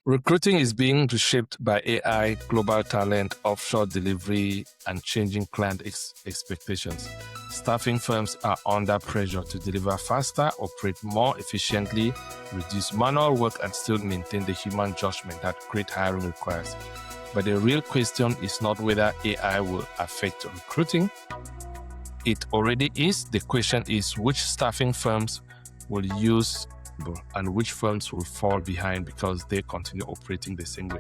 Recruiting is being reshaped by AI, global talent, offshore delivery, and changing client expectations. Staffing firms are under pressure to deliver faster, operate more efficiently, reduce manual work, and still maintain the human judgment that great hiring requires. But the real question is not whether AI will affect recruiting. It already is. The question is which staffing firms will use and which firms will fall behind because they continue operating the same way.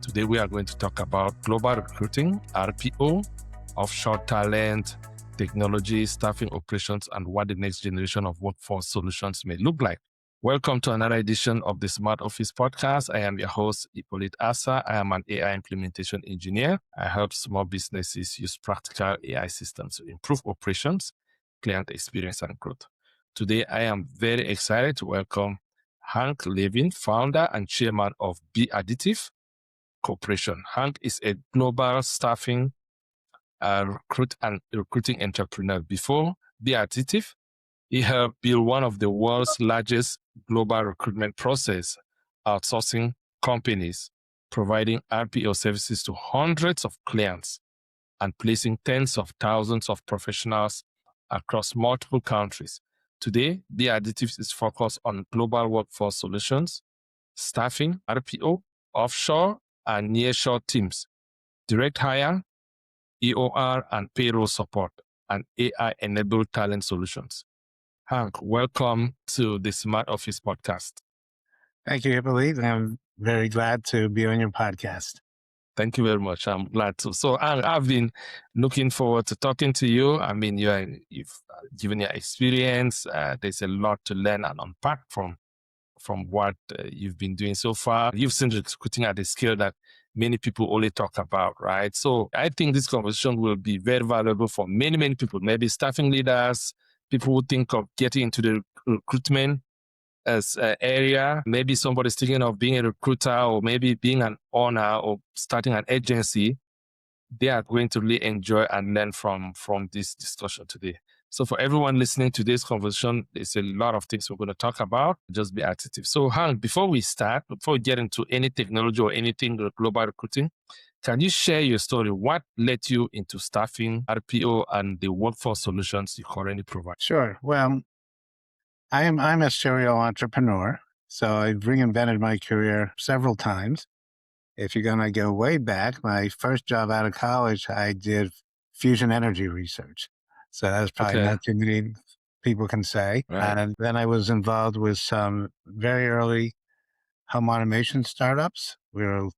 Today, we are going to talk about global recruiting, RPO, offshore talent, technology, staffing operations, and what the next generation of workforce solutions may look like. Welcome to another edition of the Smart Office Podcast. I am your host, Hippolyte Asa. I am an AI implementation engineer. I help small businesses use practical AI systems to improve operations, client experience, and growth. Today, I am very excited to welcome Hank Levin, founder and chairman of Be Additive Corporation. Hank is a global staffing recruiting entrepreneur. Before Be Additive, he helped build one of the world's largest global recruitment process, outsourcing companies, providing RPO services to hundreds of clients and placing tens of thousands of professionals across multiple countries. Today, Be Additive is focused on global workforce solutions, staffing, RPO, offshore and nearshore teams, direct hire, EOR and payroll support, and AI-enabled talent solutions. Hank, welcome to the Smart Office Podcast. Thank you, Hippolyte. I'm very glad to be on your podcast. Thank you very much. I'm glad to. So I've been looking forward to talking to you. I mean, you've given your experience. There's a lot to learn and unpack from what you've been doing so far. You've seen recruiting at a scale that many people only talk about, right? So I think this conversation will be very valuable for many, many people, maybe staffing leaders, people who think of getting into the recruitment as an area. Maybe somebody's thinking of being a recruiter or maybe being an owner or starting an agency. They are going to really enjoy and learn from this discussion today. So for everyone listening to this conversation, there's a lot of things we're going to talk about. Just be active. So Hank, before we get into any technology or anything global recruiting, can you share your story? What led you into staffing, RPO, and the workforce solutions you currently provide? Sure. Well, I'm a serial entrepreneur, so I've reinvented my career several times. If you're going to go way back, my first job out of college, I did fusion energy research. So that was probably not too many people can say. Right. And then I was involved with some very early home automation startups. We were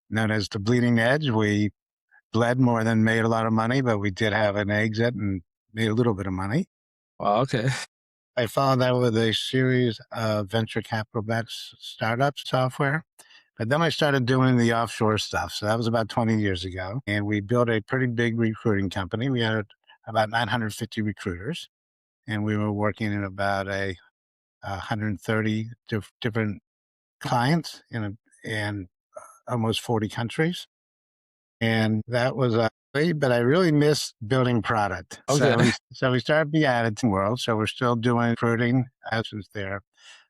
known as the bleeding edge. We bled more than made a lot of money, but we did have an exit and made a little bit of money. Wow, okay. I followed that with a series of venture capital-backed startup software. But then I started doing the offshore stuff. So that was about 20 years ago. And we built a pretty big recruiting company. We had about 950 recruiters. And we were working in about 130 different clients in almost 40 countries. And that was but I really missed building product. Okay. So we started Be Additive World. So we're still doing recruiting as is there.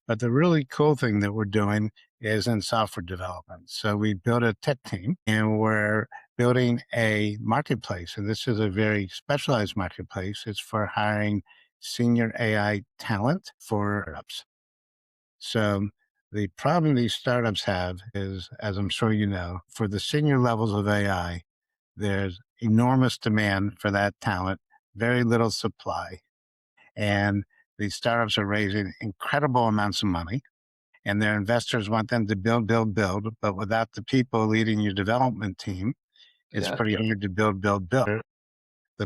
But the really cool thing that we're doing is in software development. So we built a tech team and we're building a marketplace. And this is a very specialized marketplace. It's for hiring senior AI talent for startups. So the problem these startups have is, as I'm sure you know, for the senior levels of AI, there's enormous demand for that talent, very little supply. And these startups are raising incredible amounts of money, and their investors want them to build. But without the people leading your development team, it's pretty hard to build. The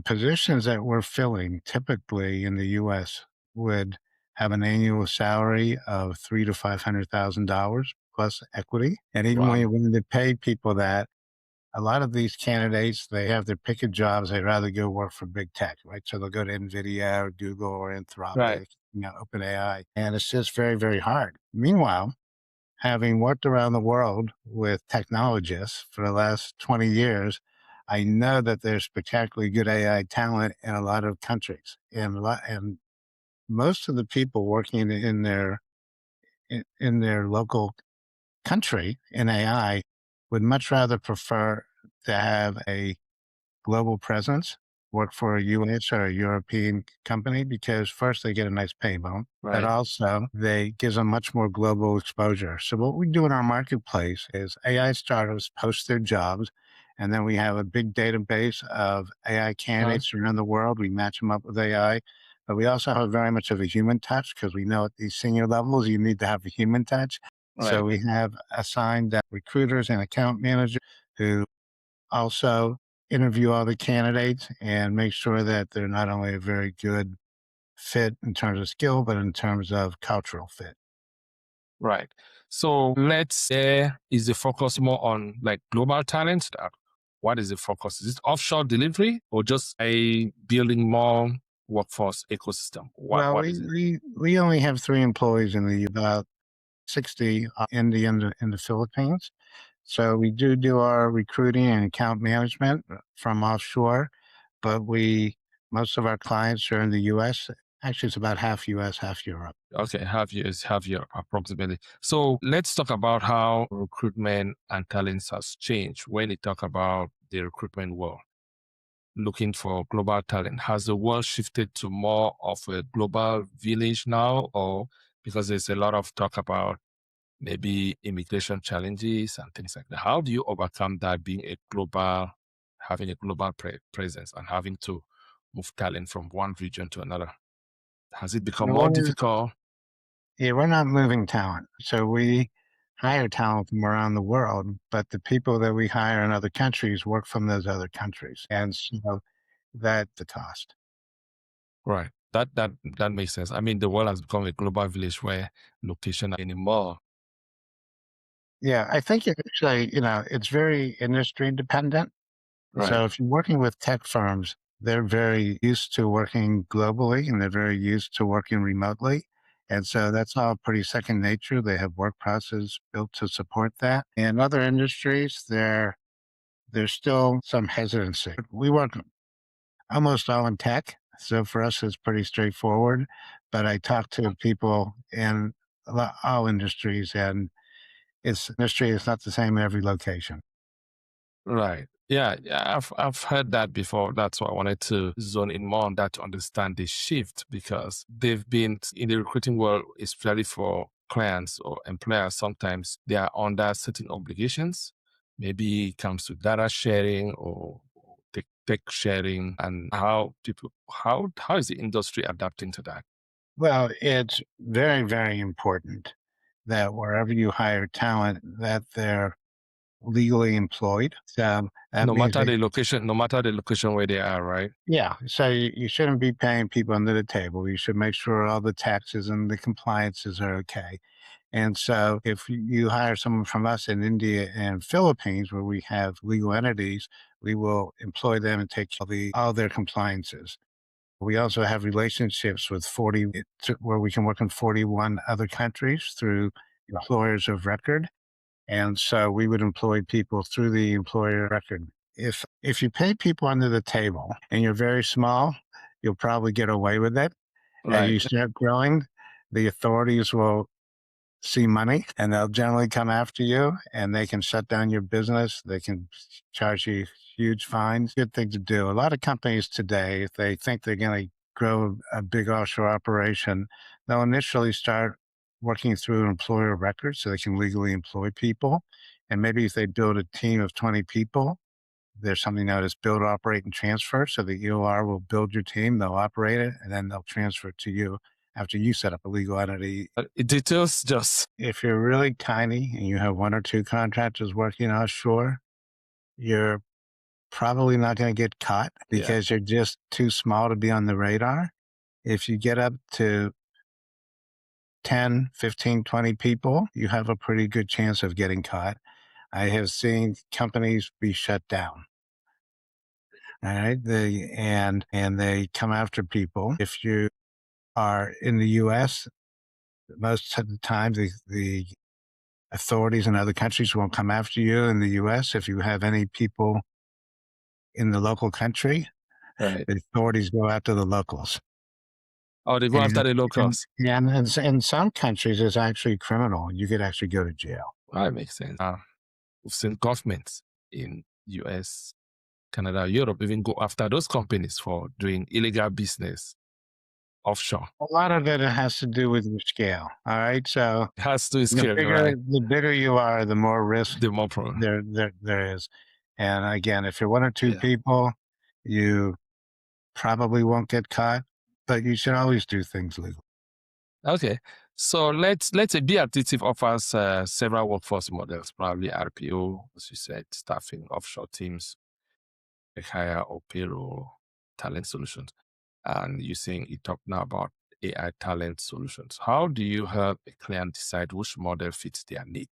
positions that we're filling typically in the U.S. would have an annual salary of $300,000 to $500,000 plus equity. And even when you're willing to pay people that, a lot of these candidates, they have their pick of jobs. They'd rather go work for big tech, right? So they'll go to NVIDIA or Google or Anthropic, OpenAI. And it's just very, very hard. Meanwhile, having worked around the world with technologists for the last 20 years, I know that there's spectacularly good AI talent in a lot of countries. And most of the people working in their local country in AI would much rather prefer to have a global presence, work for a US or a European company because first they get a nice pay bump, but Right. also they gives them much more global exposure. So what we do in our marketplace is AI startups post their jobs, and then we have a big database of AI Huh? candidates around the world. We match them up with AI. But we also have very much of a human touch because we know at these senior levels you need to have a human touch. So Right. we have assigned recruiters and account managers who also interview all the candidates and make sure that they're not only a very good fit in terms of skill, but in terms of cultural fit. Right. So let's say, is the focus more on like global talent? What is the focus? Is it offshore delivery or just a building more workforce ecosystem? Well, What we is it? we, we only have 3 employees in the about 60 in the Philippines. So we do our recruiting and account management from offshore, but we most of our clients are in the U.S. Actually, it's about half U.S., half Europe. Okay, have year approximately. So let's talk about how recruitment and talents has changed when you talk about the recruitment world. Looking for global talent. Has the world shifted to more of a global village now, or because there's a lot of talk about maybe immigration challenges and things like that? How do you overcome that being a global, having a global presence and having to move talent from one region to another? Has it become No, more difficult? Yeah, we're not moving talent. So we hire talent from around the world, but the people that we hire in other countries work from those other countries. And so that's the cost. Right. That makes sense. I mean, the world has become a global village where location anymore. Yeah, I think it actually, it's very industry dependent. Right. So if you're working with tech firms, they're very used to working globally and they're very used to working remotely. And so that's all pretty second nature. They have work processes built to support that. In other industries, there's still some hesitancy. We work almost all in tech. So for us, it's pretty straightforward. But I talk to people in all industries, and it's industry is not the same in every location. Right. Yeah, yeah, I've heard that before. That's why I wanted to zone in more on that to understand the shift because they've been in the recruiting world, especially for clients or employers, sometimes they are under certain obligations. Maybe it comes to data sharing or tech sharing and how is the industry adapting to that? Well, it's very, very important that wherever you hire talent, that they're legally employed. So that means they, No matter the location where they are, right? yeah. So you shouldn't be paying people under the table. You should make sure all the taxes and the compliances are okay. And so if you hire someone from us in India and Philippines, where we have legal entities, we will employ them and take all their compliances. We also have relationships with 40, where we can work in 41 other countries through employers of record. And so we would employ people through the employer record. If you pay people under the table and you're very small, you'll probably get away with it. As Right. you start growing, the authorities will see money and they'll generally come after you and they can shut down your business. They can charge you huge fines. Good thing to do. A lot of companies today, if they think they're going to grow a big offshore operation, they'll initially start working through employer records so they can legally employ people. And maybe if they build a team of 20 people, there's something known as build, operate, and transfer. So the EOR will build your team, they'll operate it, and then they'll transfer it to you after you set up a legal entity. It details just If you're really tiny and you have one or two contractors working offshore, you're probably not going to get caught yeah. because you're just too small to be on the radar. If you get up to 10, 15, 20 people, you have a pretty good chance of getting caught. I have seen companies be shut down. All right. And they come after people. If you are in the US, most of the time the authorities in other countries won't come after you. In the US, if you have any people in the local country, Right. the authorities go after the locals. Oh, they go after And the and locals. and in some countries, it's actually criminal. You could actually go to jail. That makes sense. We've seen governments in US, Canada, Europe even go after those companies for doing illegal business offshore. A lot of it has to do with your scale. All right. So It has to scale, right? the bigger you are, the more risk The more problem. there is. And again, if you're one or two Yeah. people, you probably won't get caught, but you should always do things legally. Okay. So let's say Be Additive offers several workforce models, probably RPO, as you said, staffing, offshore teams, hire or payroll, talent solutions. And you're saying you talk now about AI talent solutions. How do you help a client decide which model fits their need?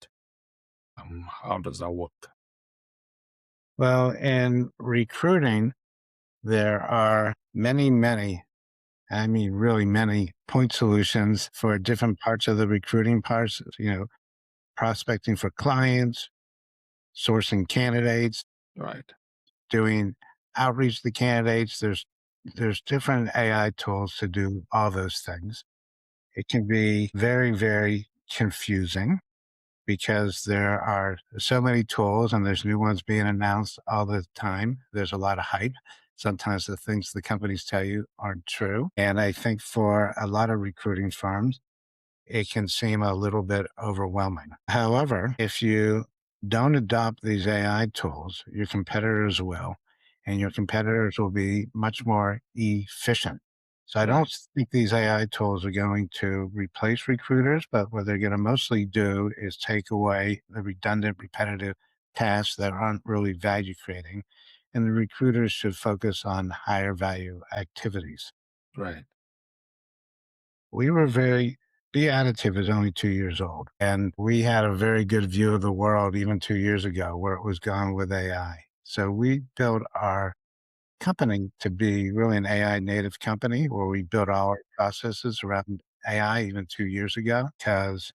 How does that work? Well, in recruiting, there are many, I mean, really many point solutions for different parts of the recruiting parts, prospecting for clients, sourcing candidates, Right. doing outreach to candidates. There's different AI tools to do all those things. It can be very confusing because there are so many tools and there's new ones being announced all the time. There's a lot of hype. Sometimes the things the companies tell you aren't true. And I think for a lot of recruiting firms, it can seem a little bit overwhelming. However, if you don't adopt these AI tools, your competitors will, and your competitors will be much more efficient. So I Right. don't think these AI tools are going to replace recruiters, but what they're going to mostly do is take away the redundant, repetitive tasks that aren't really value creating. And the recruiters should focus on higher value activities. Right. We were very Be Additive is only 2 years old, and we had a very good view of the world even 2 years ago where it was going with AI. So we built our company to be really an AI native company where we built all our processes around AI even 2 years ago. Because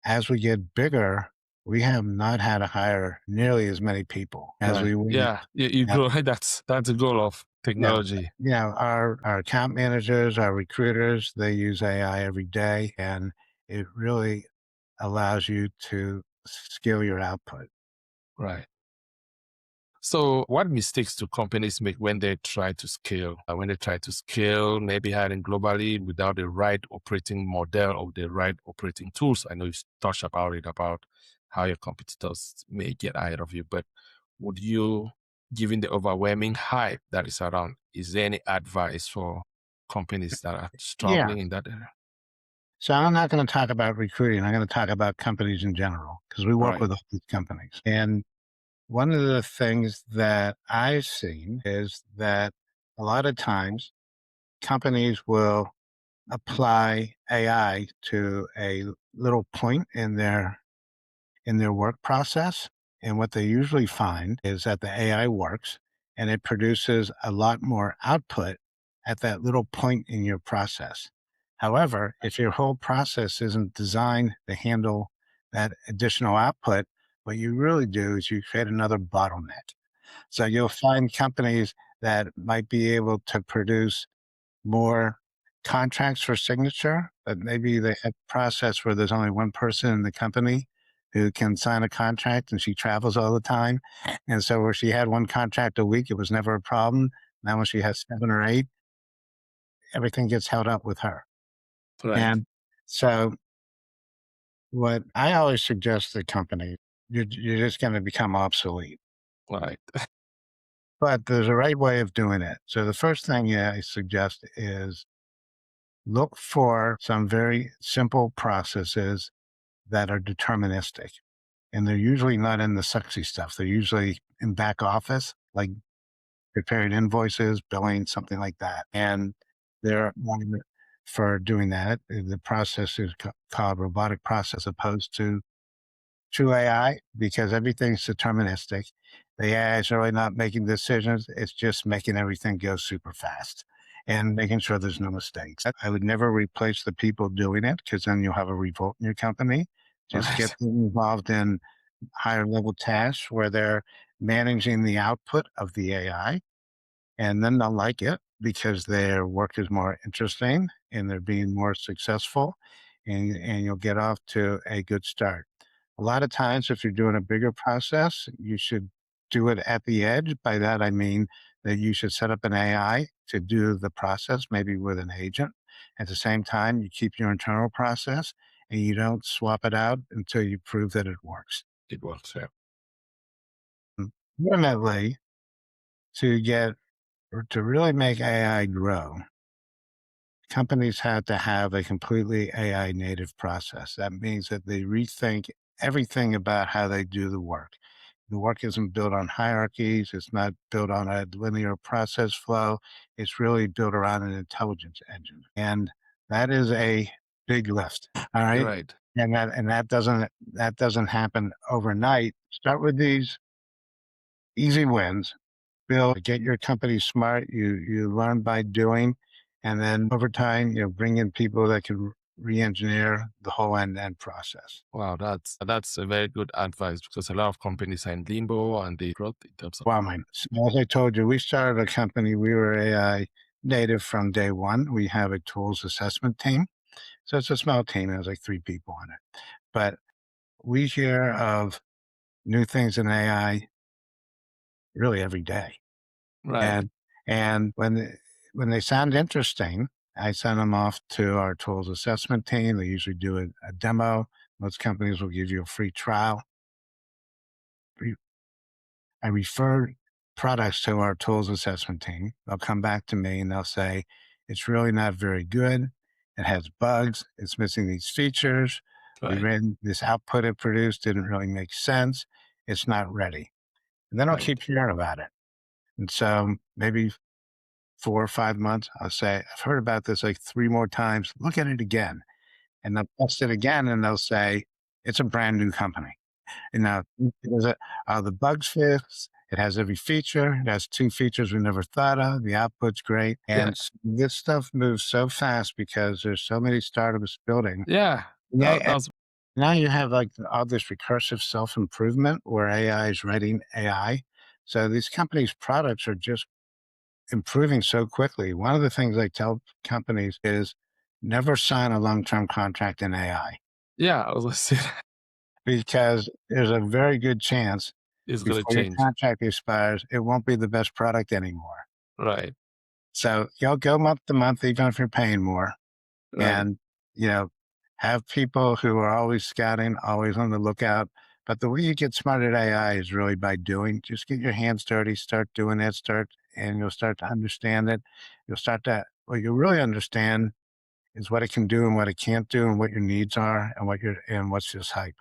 as we get bigger, we have not had to hire nearly as many people as Right. we would. Yeah. You grow. That's the goal of Yeah. technology. Our account managers, our recruiters, they use AI every day, and it really allows you to scale your output. Right. So, what mistakes do companies make when they try to scale? When they try to scale, maybe hiring globally without the right operating model or the right operating tools? I know you've touched about it, about how your competitors may get ahead of you, but would you, given the overwhelming hype that is around, is there any advice for companies that are Yeah. struggling in that area? So I'm not going to talk about recruiting. I'm going to talk about companies in general because we work Right. with all these companies. And one of the things that I've seen is that a lot of times companies will apply AI to a little point in their work process. And what they usually find is that the AI works and it produces a lot more output at that little point in your process. However, if your whole process isn't designed to handle that additional output, what you really do is you create another bottleneck. So you'll find companies that might be able to produce more contracts for signature, but maybe they have a process where there's only one person in the company who can sign a contract and she travels all the time. And so where she had one contract a week, it was never a problem. Now when she has 7 or 8, everything gets held up with her. Right. And so what I always suggest to companies, you're just going to become obsolete. Right. But there's a right way of doing it. So the first thing I suggest is look for some very simple processes that are deterministic. And they're usually not in the sexy stuff. They're usually in back office, like preparing invoices, billing, something like that. And they're one for doing that. The process is called robotic process opposed to true AI because everything's deterministic. The AI is really not making decisions. It's just making everything go super fast and making sure there's no mistakes. I would never replace the people doing it because then you'll have a revolt in your company. Just get Right. them involved in higher level tasks where they're managing the output of the AI, and then they'll like it because their work is more interesting and they're being more successful, and you'll get off to a good start. A lot of times, if you're doing a bigger process, you should do it at the edge. By that, I mean that you should set up an AI to do the process, maybe with an agent. At the same time, you keep your internal process and you don't swap it out until you prove that it works. It works. Yeah. Ultimately, to get or to really make AI grow, companies had to have a completely AI native process. That means that they rethink everything about how they do the work. The work isn't built on hierarchies, it's not built on a linear process flow. It's really built around an intelligence engine. And that is a big lift. All right. Right. And that doesn't happen overnight. Start with these easy wins, build, get your company smart. You learn by doing, and then over time, bring in people that can re-engineer the whole end-to-end process. Wow, that's a very good advice because a lot of companies are in limbo and they growth in terms of Wow, mine. So as I told you, we started a company. We were AI native from day one. We have a tools assessment team, so it's a small team. There's like 3 people on it, but we hear of new things in AI really every day. right, And when they sound interesting, I send them off to our tools assessment team. They usually do a demo. Most companies will give you a free trial. Re- I refer products to our tools assessment team. They'll come back to me and they'll say, it's really not very good. It has bugs. It's missing these features. We right, ran this output it produced didn't really make sense. It's not ready. And then I'll right. keep hearing about it. And so maybe 4 or 5 months, I'll say, I've heard about this like 3 more times. Look at it again. And they'll test it again and they'll say, it's a brand new company. And now the bugs fixed. It has every feature. It has 2 features we never thought of. The output's great. Yeah, And this stuff moves so fast because there's so many startups building. yeah. Yeah. And That's now you have like all this recursive self improvement where AI is writing AI. So these companies' products are just improving so quickly. One of the things I tell companies is never sign a long-term contract in AI yeah. I was gonna say that because there's a very good chance it's gonna before your change. contract expires, it won't be the best product anymore. Right, So you'll go month to month, even if you're paying more, right, and you know, have people who are always scouting, always on the lookout. But the way you get smart at AI is really by doing. Just get your hands dirty, start doing it, and you'll start to understand it. You'll start to what you really understand is what it can do and what it can't do and what your needs are and what's just hype.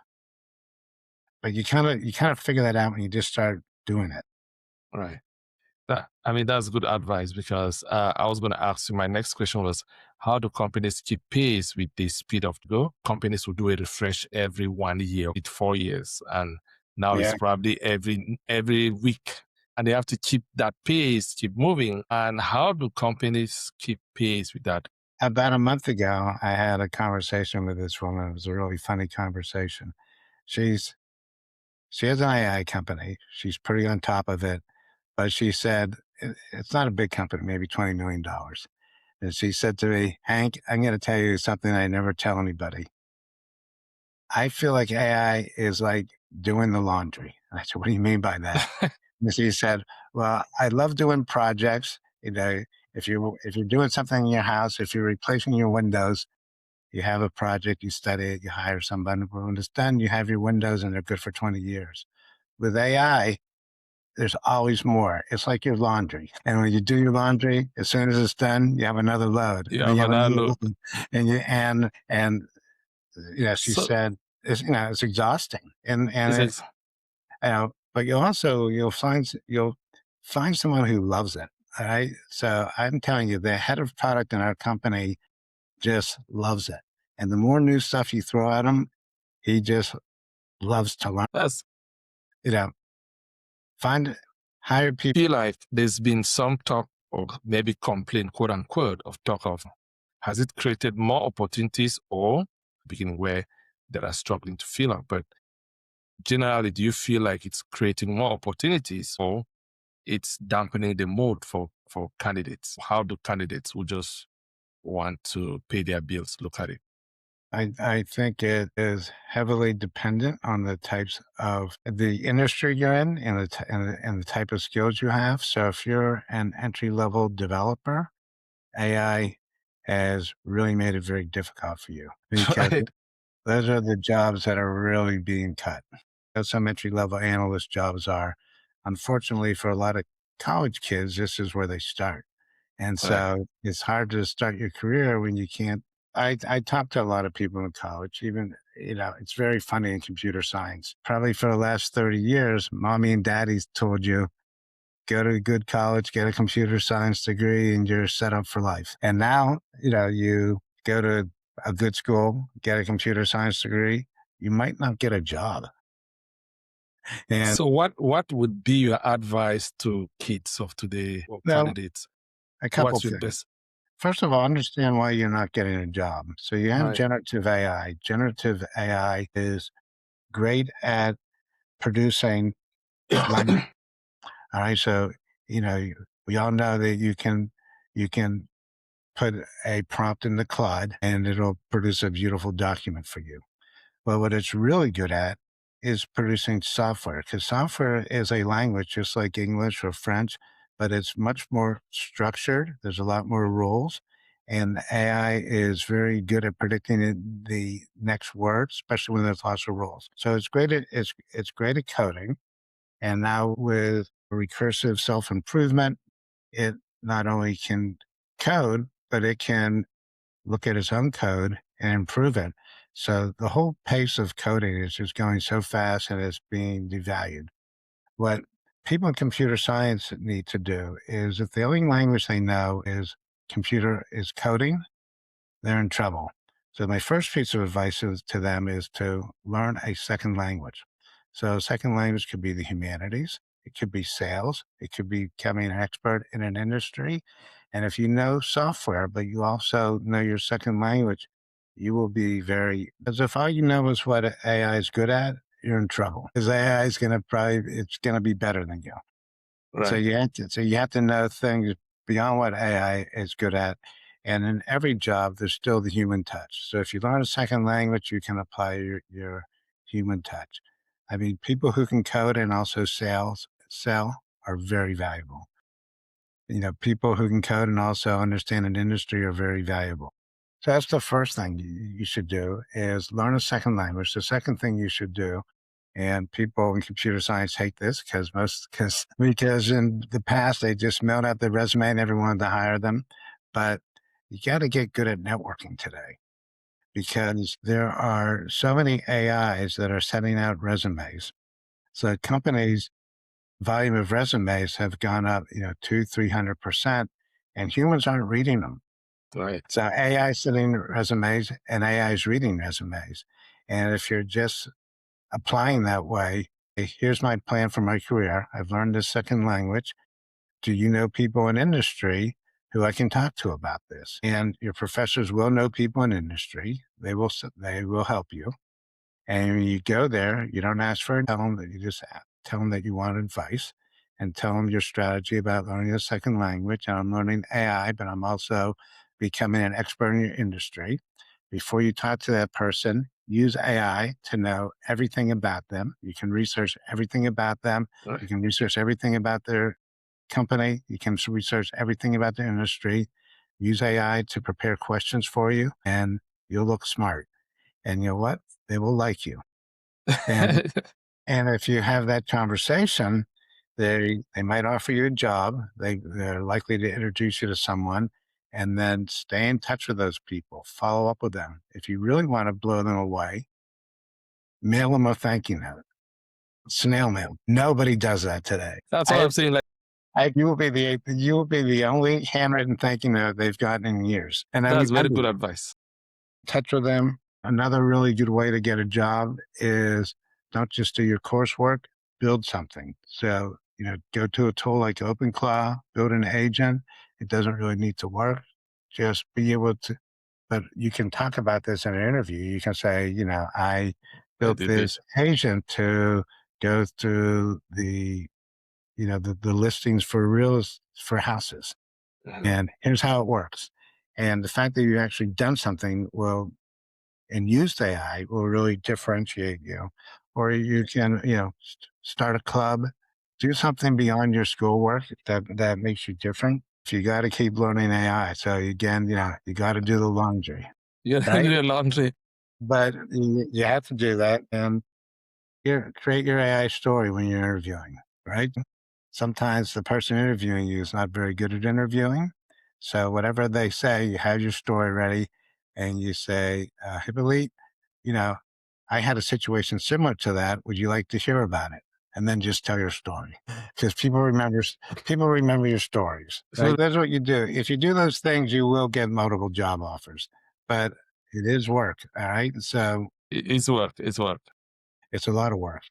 But you kind of figure that out when you just start doing it. right. I mean, that's good advice because I was going to ask you. My next question was, how do companies keep pace with the speed of go? Companies will do a refresh every 1 year, with 4 years, and now Yeah. it's probably every week, and they have to keep that pace, keep moving. And how do companies keep pace with that? About a month ago, I had a conversation with this woman. It was a really funny conversation. She's she has an AI company. She's pretty on top of it, but she said it's not a big company, maybe $20 million. And she said to me, Hank, I'm going to tell you something I never tell anybody. I feel like AI is like doing the laundry. And I said, what do you mean by that? And she said, well, I love doing projects. If you're doing something in your house, if you're replacing your windows, you have a project, you study it, you hire somebody. When it's done, you have your windows and they're good for 20 years. With AI, there's always more. It's like your laundry. And when you do your laundry, as soon as it's done, you have another load. You And then have you have another another look. load. And she So said, it's exhausting. it's ex- But you'll find someone who loves it. All right. So I'm telling you, the head of product in our company just loves it. And the more new stuff you throw at him, he just loves to learn. that's You know, find hire people. feel like there's been some talk or maybe complaint, quote unquote, of talk of has it created more opportunities or beginning where they are struggling to fill up? But generally, do you feel like it's creating more opportunities or it's dampening the mood for candidates? How do candidates who just want to pay their bills look at it? I think it is heavily dependent on the types of the industry you're in and and the type of skills you have. So if you're an entry level developer, AI has really made it very difficult for you because Right. those are the jobs that are really being cut. As some entry level analyst jobs are. Unfortunately, for a lot of college kids, this is where they start. And Right. so it's hard to start your career when you can't. I talk to a lot of people in college, even, it's very funny in computer science. Probably for the last 30 years, mommy and daddy's told you, go to a good college, get a computer science degree, and you're set up for life. And now, you go to a good school, get a computer science degree, you might not get a job. And So what would be your advice to kids of today or now, candidates? a couple What's your things. best? First of all, understand why you're not getting a job. So you have Right. generative AI. Generative AI is great at producing language. All right. So, we all know that you can put a prompt in the cloud and it'll produce a beautiful document for you. But what it's really good at is producing software, because software is a language just like English or French, but it's much more structured. There's a lot more rules. And AI is very good at predicting the next word, especially when there's lots of rules. So it's great at coding. And now with recursive self improvement, it not only can code, but it can look at its own code and improve it. So the whole pace of coding is just going so fast and it's being devalued. What people in computer science need to do is, if the only language they know is coding, they're in trouble. So my first piece of advice to them is to learn a second language. So a second language could be the humanities, it could be sales, it could be becoming an expert in an industry. And if you know software, but you also know your second language, you will be very, because if all you know is what AI is good at, you're in trouble. Because AI is going to it's going to be better than you. Right. So you have to know things beyond what AI is good at. And in every job, there's still the human touch. So if you learn a second language, you can apply your human touch. I mean, people who can code and also sell are very valuable. People who can code and also understand an industry are very valuable. So that's the first thing you should do, is learn a second language. The second thing you should do, and people in computer science hate this because in the past they just mailed out their resume and everyone wanted to hire them. But you got to get good at networking today, because there are so many AIs that are sending out resumes. So companies' volume of resumes have gone up, 300%, and humans aren't reading them. Right. So AI is sending resumes and AI is reading resumes. And if you're just applying that way, "Hey, here's my plan for my career. I've learned this second language. Do you know people in industry who I can talk to about this?" And your professors will know people in industry. They will help you. And when you go there, you don't ask for it. Tell them that you just tell them that you want advice, and tell them your strategy about learning a second language. And I'm learning AI, but I'm also becoming an expert in your industry. Before you talk to that person, use AI to know everything about them. You can research everything about them. You Right. can research everything about their company. You can research everything about their industry. Use AI to prepare questions for you, and you'll look smart. And you know what? They will like you. And and if you have that conversation, they might offer you a job. They're likely to introduce you to someone, and then stay in touch with those people. Follow up with them. If you really want to blow them away, mail them a thank you note. Snail mail. Nobody does that today. That's what I'm saying. Like, You will be the only handwritten thank you note they've gotten in years. And I that's very remember, good advice. touch with them. Another really good way to get a job is, don't just do your coursework, build something. So, go to a tool like OpenClaw, build an agent. It doesn't really need to work. Just be able to, but you can talk about this in an interview. You can say, I I built did this this. agent to go through the listings for houses. Mhm. And here's how it works. And the fact that you actually done something will and used AI will really differentiate you. Or you can, start a club, do something beyond your schoolwork that makes you different. So you got to keep learning AI. So again, you got to do the laundry, You do right? your laundry. But you have to do that and create your AI story when you're interviewing, right? Sometimes the person interviewing you is not very good at interviewing. So whatever they say, you have your story ready and you say, Hippolyte, you know, I had a situation similar to that. Would you like to hear about it? And then just tell your story because people remember your stories. So Right? That's what you do. If you do those things, you will get multiple job offers, but it is work. All right. So it's work. It's work. it's a lot of work.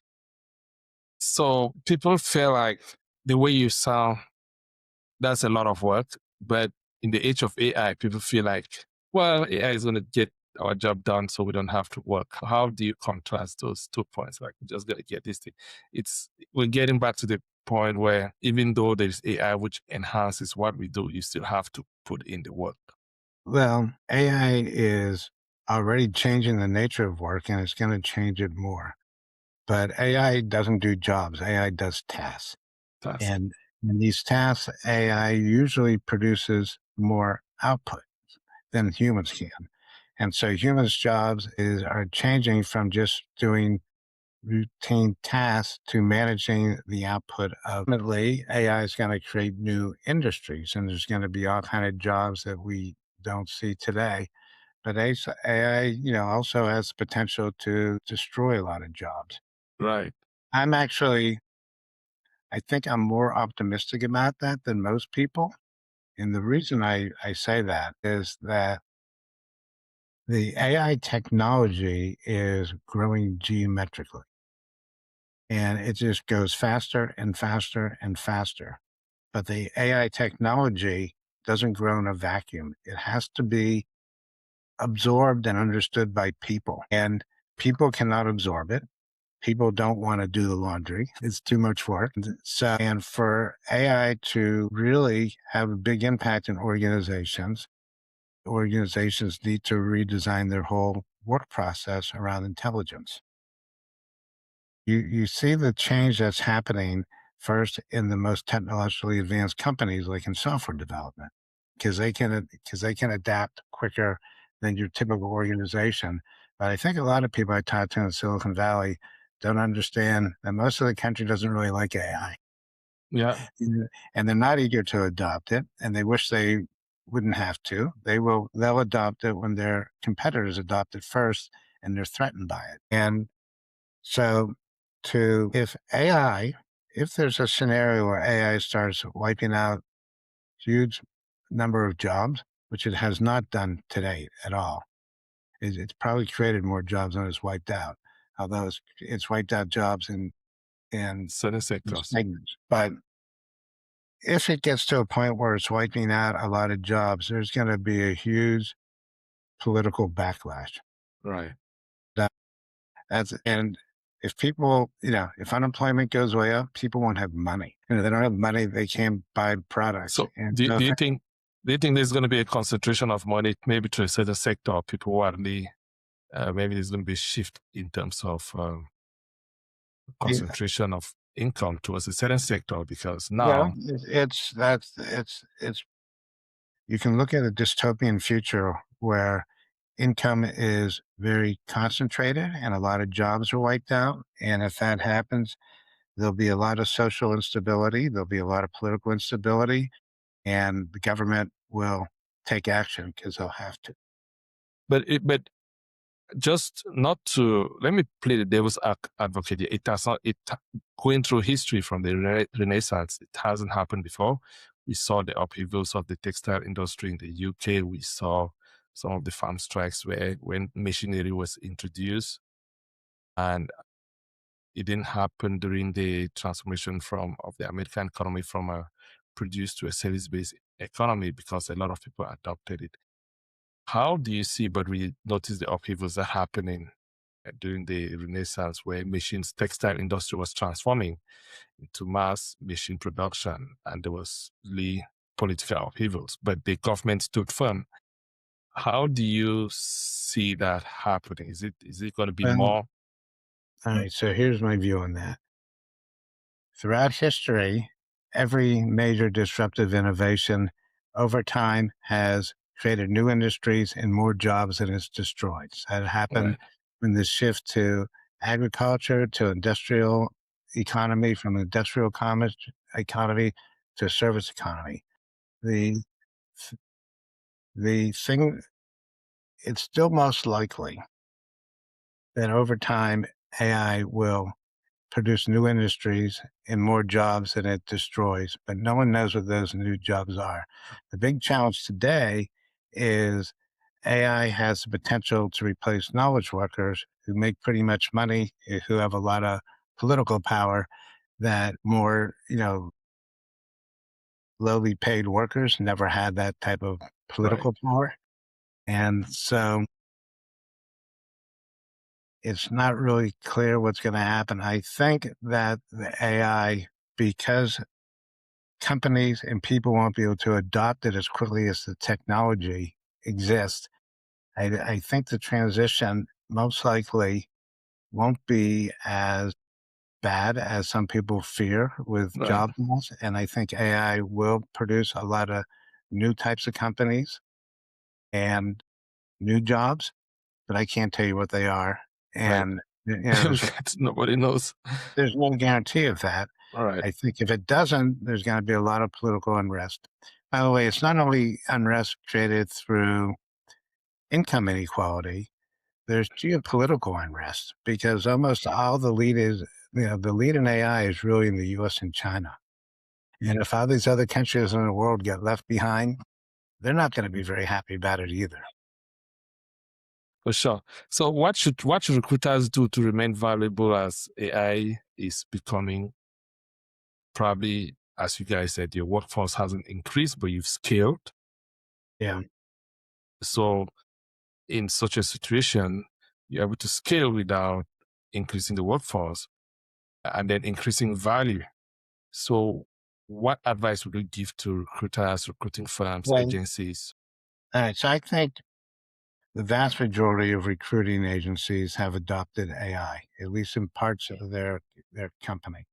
So people feel like the way you sound, that's a lot of work. But in the age of AI, people feel like, well, AI is going to get our job done so we don't have to work. How do you contrast those 2 points? Like, we just got to get this thing. We're getting back to the point where even though there's AI which enhances what we do, you still have to put in the work. Well, AI is already changing the nature of work and it's going to change it more. But AI doesn't do jobs, AI does tasks. That's And in these tasks, AI usually produces more output than humans can. And so humans' jobs are changing from just doing routine tasks to managing the output of. Ultimately, AI is going to create new industries and there's going to be all kind of jobs that we don't see today. But AI, also has potential to destroy a lot of jobs. right. I'm actually I think I'm more optimistic about that than most people. And the reason I say that is that the AI technology is growing geometrically and it just goes faster and faster and faster. But the AI technology doesn't grow in a vacuum. It has to be absorbed and understood by people, and people cannot absorb it. People don't want to do the laundry. It's too much work. So, and for AI to really have a big impact in organizations, organizations need to redesign their whole work process around intelligence. You see the change that's happening first in the most technologically advanced companies, like in software development, because they can adapt quicker than your typical organization. But I think a lot of people I talk to in Silicon Valley don't understand that most of the country doesn't really like AI. Yeah. And they're not eager to adopt it, and they wish they wouldn't have to. They'll adopt it when their competitors adopt it first and they're threatened by it. And so if there's a scenario where AI starts wiping out huge number of jobs, which it has not done today at all, it's probably created more jobs than it's wiped out. Although it's wiped out jobs in Certain sectors. segments. But if it gets to a point where it's wiping out a lot of jobs, there's going to be a huge political backlash. Right. And if people, if unemployment goes way up, people won't have money. They don't have money, they can't buy products. So And do, so do if you think there's going to be a concentration of money maybe to a certain sector of people who are really maybe there's going to be a shift in terms of concentration of income towards a certain sector because well, now it's you can look at a dystopian future where income is very concentrated and a lot of jobs are wiped out. And if that happens, there'll be a lot of social instability, there'll be a lot of political instability, and the government will take action because they'll have to. but just not to let me play the devil's advocate here. It has not going through history from the Renaissance, it hasn't happened before. We saw the upheavals of the textile industry in the UK. We saw some of the farm strikes where when machinery was introduced, and it didn't happen during the transformation of the American economy from a produce to a service-based economy because a lot of people adopted it. How do you see, but we notice the upheavals that are happening during the Renaissance where textile industry was transforming into mass machine production and there was really political upheavals, but the government stood firm. How do you see that happening? Is it going to be Well, more all right. So here's my view on that. Throughout history, every major disruptive innovation over time has created new industries and more jobs than it's destroyed. So that happened right? when the shift to agriculture to industrial economy, from industrial commerce economy to service economy. The the thing, it's still most likely that over time AI will produce new industries and more jobs than it destroys, but no one knows what those new jobs are. The big challenge today is AI has the potential to replace knowledge workers who make pretty much money, who have a lot of political power, that more, lowly paid workers never had that type of Right. political power. And so it's not really clear what's going to happen. I think that the AI, because companies and people won't be able to adopt it as quickly as the technology exists. I think the transition most likely won't be as bad as some people fear with Right. job loss. And I think AI will produce a lot of new types of companies and new jobs, but I can't tell you what they are. Right. And Because nobody knows. there's no guarantee of that. All right. I think if it doesn't, there's going to be a lot of political unrest. By the way, it's not only unrest created through income inequality, there's geopolitical unrest because almost all the lead is, the lead in AI is really in the US and China. And if all these other countries in the world get left behind, they're not going to be very happy about it either. For sure. So what should recruiters do to remain valuable as AI is becoming probably, as you guys said, your workforce hasn't increased, but you've scaled. Yeah. So in such a situation, you're able to scale without increasing the workforce and then increasing value. So what advice would you give to recruiters, recruiting firms, Well, agencies? all right. So I think the vast majority of recruiting agencies have adopted AI, at least in parts of their company.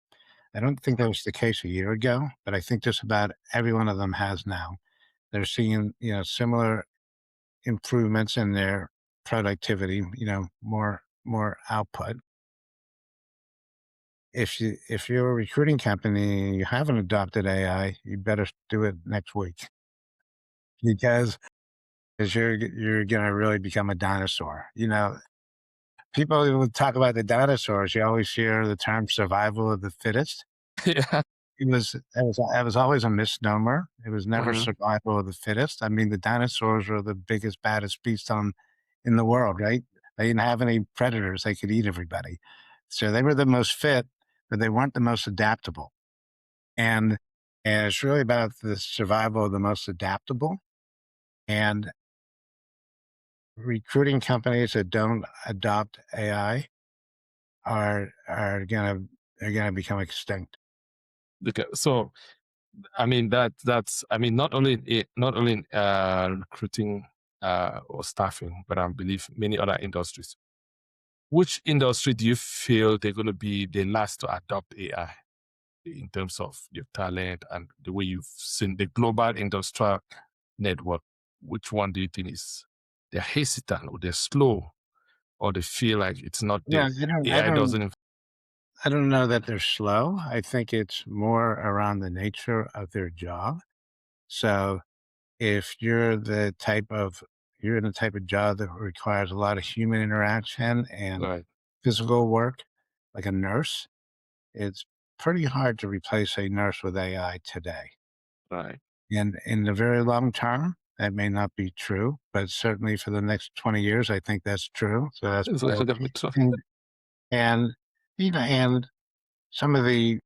I don't think that was the case a year ago, but I think just about every one of them has now. They're seeing, similar improvements in their productivity, more output. If you're a recruiting company and you haven't adopted AI, you better do it next week because you're gonna really become a dinosaur. People who talk about the dinosaurs, you always hear the term survival of the fittest. Yeah. It was always a misnomer. It was never Mhm. survival of the fittest. I mean, the dinosaurs were the biggest, baddest beast in the world, right? They didn't have any predators; they could eat everybody. So they were the most fit, but they weren't the most adaptable. And and it's really about the survival of the most adaptable. And recruiting companies that don't adopt AI are gonna become extinct. Okay. So I mean that's I mean not only in recruiting or staffing, but I believe many other industries. Which industry do you feel they're going to be the last to adopt AI in terms of your talent and the way you've seen the global industrial network? Which one do you think is they're hesitant or they're slow or they feel like it's not Yeah, the I don't, I AI don't, doesn't? I don't know that they're slow. I think it's more around the nature of their job. So if you're in the type of job that requires a lot of human interaction and Right, physical work, like a nurse, it's pretty hard to replace a nurse with AI today. right. And in the very long term, that may not be true, but certainly for the next 20 years, I think that's true. So that's It's like a bit tough. and and and some of the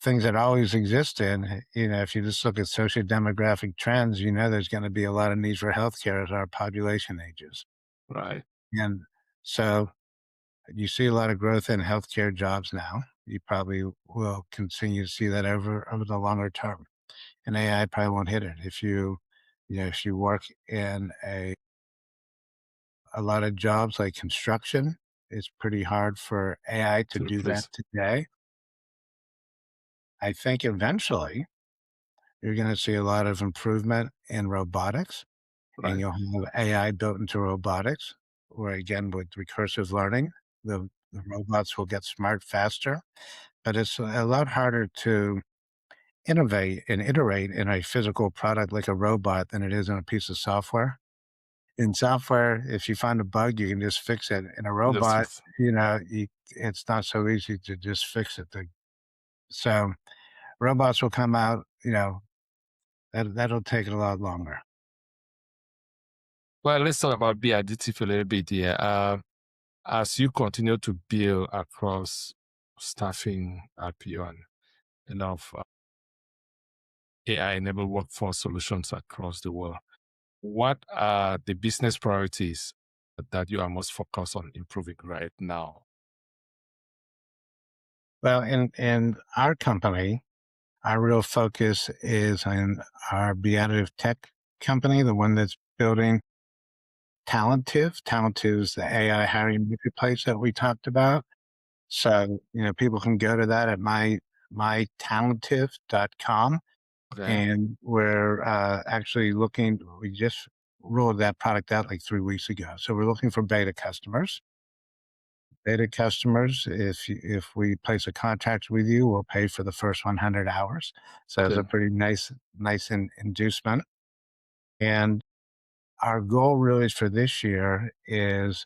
things that always exist if you just look at socio-demographic trends, there's going to be a lot of need for healthcare as our population ages. Right. And so you see a lot of growth in healthcare jobs now. You probably will continue to see that over the longer term. And AI probably won't hit it. If you work in a lot of jobs like construction, it's pretty hard for AI to to do that replace? today. I think eventually you're going to see a lot of improvement in robotics, and Right. you'll have AI built into robotics, where again, with recursive learning, the robots will get smart faster. But it's a lot harder to innovate and iterate in a physical product like a robot than it is in a piece of software. In software, if you find a bug, you can just fix it. In a Just robot, fix. it's not so easy to just fix it. So robots will come out, that'll take a lot longer. Well, let's talk about Be Additive a little bit here. As you continue to build across staffing at Beyond, a lot of AI-enabled workforce solutions across the world, what are the business priorities that you are most focused on improving right now? Well, in our company, our real focus is on our Be Additive Tech company, the one that's building Talentive. Talentive is the AI hiring marketplace that we talked about. So, people can go to that at mytalentive.com. Okay. And we're actually looking, we just rolled that product out like 3 weeks ago. So we're looking for beta customers. Beta customers, if we place a contract with you, we'll pay for the first 100 hours. So it's Okay. a pretty nice inducement. And our goal really for this year is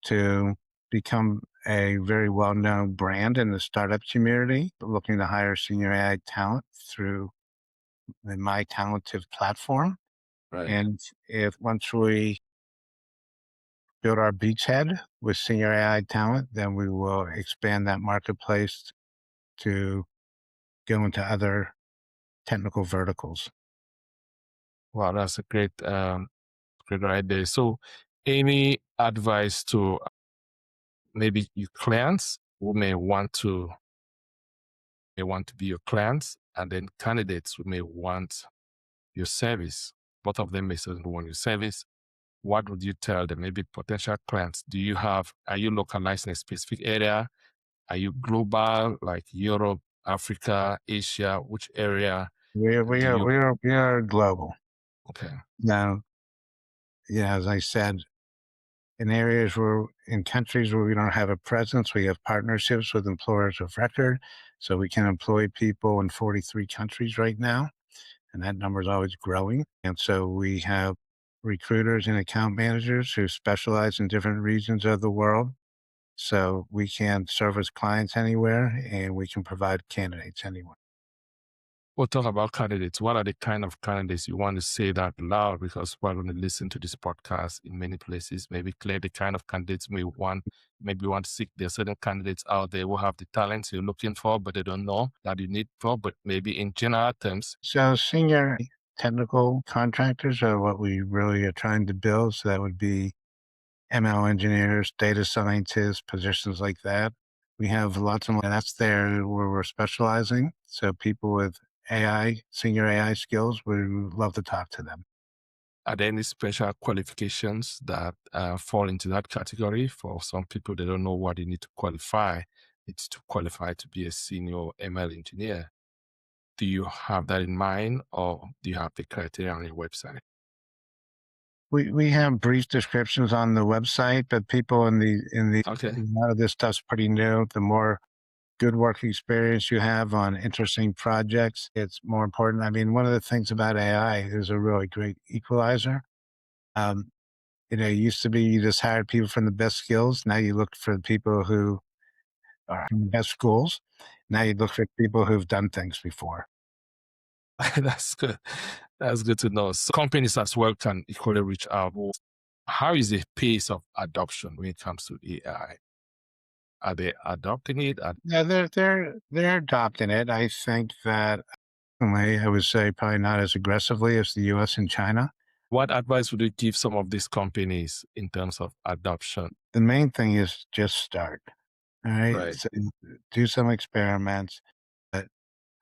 to become a very well-known brand in the startup community, looking to hire senior AI talent through the My Talentive platform. Right. And if once we build our beachhead with senior AI talent, then we will expand that marketplace to go into other technical verticals. Wow, that's a great idea. So, any advice to maybe your clients who may want to be your clients, and then candidates who may want your service? Both of them may certainly want your service. What would you tell them? Maybe potential clients. Are you localized in a specific area? Are you global, like Europe, Africa, Asia? Which area We are we do are you? we are we are global. Okay. Now, as I said, in countries where we don't have a presence, we have partnerships with employers of record. So we can employ people in 43 countries right now, and that number is always growing. And so we have recruiters and account managers who specialize in different regions of the world. So we can service clients anywhere and we can provide candidates anywhere. We'll talk about candidates. What are the kind of candidates you want to say that loud? Because we're going to listen to this podcast in many places. Maybe clear the kind of candidates we want. Maybe you want to seek. There are certain candidates out there who have the talents you're looking for, but they don't know that you need for. But maybe in general terms, So senior technical contractors are what we really are trying to build. So that would be ML engineers, data scientists, positions like that. We have lots and that's there where we're specializing. So people with senior AI skills, we would love to talk to them. are there any special qualifications that fall into that category? For some people, they don't know what they need to qualify. It's to qualify to be a senior ML engineer. Do you have that in mind, or do you have the criteria on your website? We have brief descriptions on the website, but people Okay. a lot of this stuff's pretty new. The more good work experience you have on interesting projects, it's more important. I mean, one of the things about AI is a really great equalizer. Um, it used to be you just hired people from the best skills. Now you look for people who are from the best schools. Now you look for people who've done things before. That's good. That's good to know. So companies as well can equally reach out. How is the pace of adoption when it comes to AI? Are they adopting it? Yeah, they're adopting it. I think that I would say probably not as aggressively as the US and China. What advice would you give some of these companies in terms of adoption? The main thing is just start. All right. Right. So do some experiments, but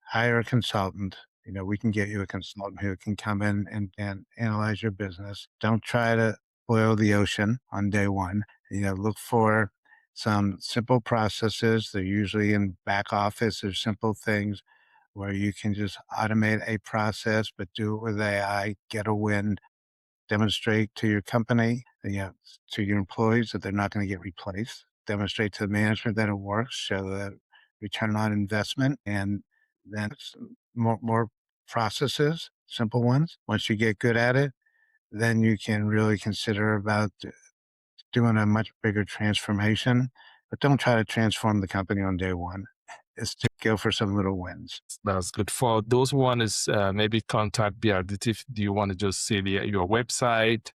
hire a consultant We can get you a consultant who can come in and analyze your business. Don't try to boil the ocean on day one. Look for some simple processes. They're usually in back office or simple things where you can just automate a process, but do it with AI, get a win, demonstrate to your company, to your employees that they're not going to get replaced, demonstrate to the management that it works, show the return on investment, and then more processes, simple ones. Once you get good at it, then you can really consider about doing a much bigger transformation. But don't try to transform the company on day one. It's to go for some little wins. That's good. For those who want to maybe contact Be Additive, do you want to just say your website,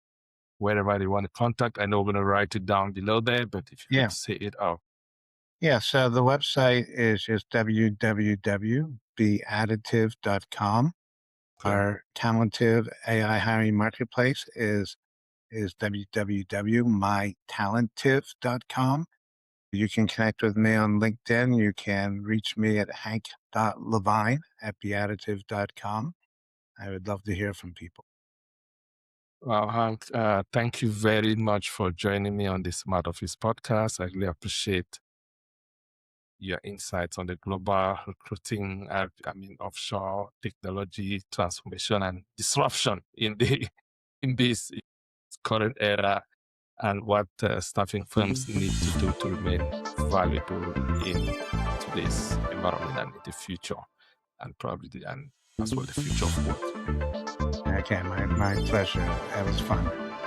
wherever they want to contact? I know we're going to write it down below there, but if you could say it out. Yeah, so the website is just www.beadditive.com. Okay. Our talented AI hiring marketplace is www.mytalentive.com. You can connect with me on LinkedIn. You can reach me at hank.levine@beadditive.com. I would love to hear from people. Well, Hank, thank you very much for joining me on the Smart Office podcast. I really appreciate your insights on the global recruiting, offshore technology transformation and disruption in this current era, and what staffing firms need to do to remain valuable in today's environment and in the future, and probably and as well the future of work. Okay, my pleasure. That was fun.